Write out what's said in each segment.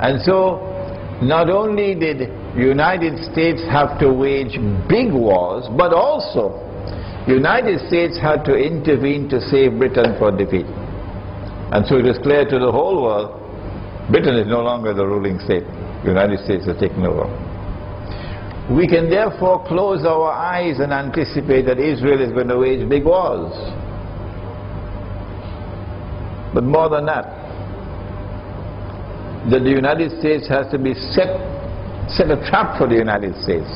And so, not only did the United States have to wage big wars, but also United States had to intervene to save Britain from defeat. And so it was clear to the whole world, Britain is no longer the ruling state. The United States has taken over. We can therefore close our eyes and anticipate that Israel is going to wage big wars. But more than that, that the United States has to be set a trap for the United States,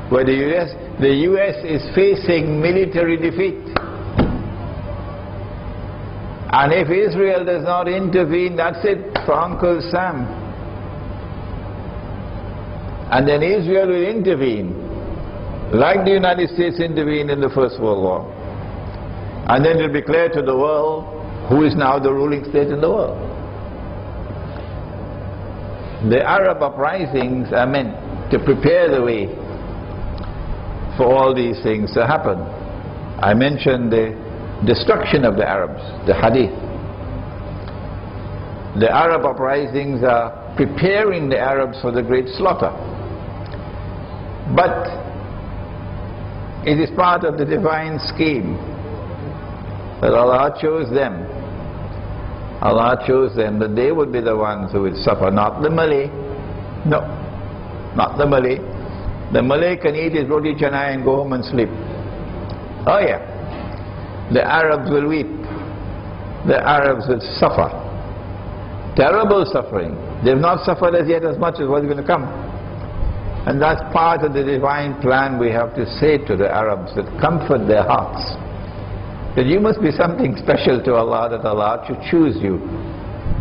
where the US is facing military defeat. And if Israel does not intervene, that's it for Uncle Sam. And then Israel will intervene, like the United States intervened in the First World War. And then it will be clear to the world who is now the ruling state in the world. The Arab uprisings are meant to prepare the way for all these things to happen. I mentioned the destruction of the Arabs, the Hadith. The Arab uprisings are preparing the Arabs for the great slaughter. But it is part of the divine scheme that Allah chose them. Allah chose them that they would be the ones who would suffer, not the Malay. No, not the Malay. The Malay can eat his roti canai and go home and sleep. Oh yeah. The Arabs will weep. The Arabs will suffer. Terrible suffering. They've not suffered as yet as much as what's going to come. And that's part of the divine plan we have to say to the Arabs, that comfort their hearts. That you must be something special to Allah, that Allah should choose you.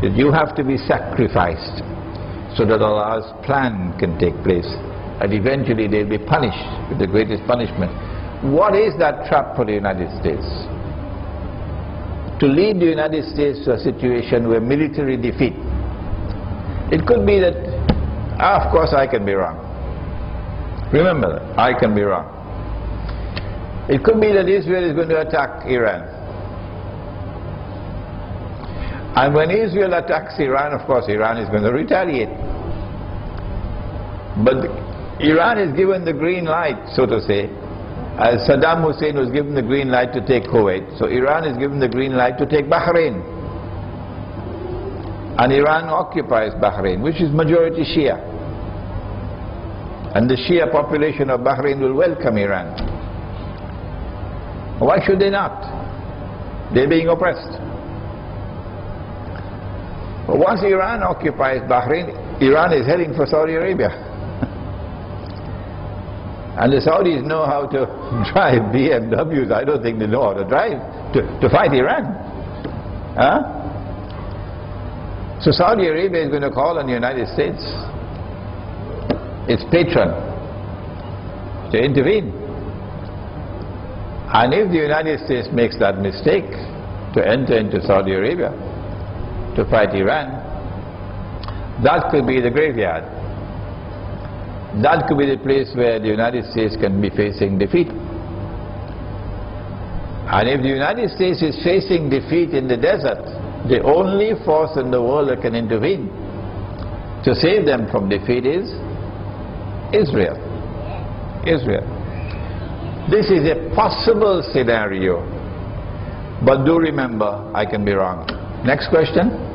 That you have to be sacrificed so that Allah's plan can take place. And eventually they'll be punished with the greatest punishment. What is that trap for the United States? To lead the United States to a situation where military defeat. It could be that, of course I can be wrong. Remember that, I can be wrong. It could be that Israel is going to attack Iran. And when Israel attacks Iran, of course Iran is going to retaliate. But Iran is given the green light, so to say, as Saddam Hussein was given the green light to take Kuwait. So Iran is given the green light to take Bahrain. And Iran occupies Bahrain, which is majority Shia. And the Shia population of Bahrain will welcome Iran. Why should they not? They're being oppressed. But once Iran occupies Bahrain, Iran is heading for Saudi Arabia. And the Saudis know how to drive BMWs. I don't think they know how to drive to fight Iran. Huh? So Saudi Arabia is going to call on the United States, its patron, to intervene. And if the United States makes that mistake to enter into Saudi Arabia to fight Iran, that could be the graveyard. That could be the place where the United States can be facing defeat. And if the United States is facing defeat in the desert, the only force in the world that can intervene to save them from defeat is Israel. Israel. This is a possible scenario, but do remember, I can be wrong. Next question.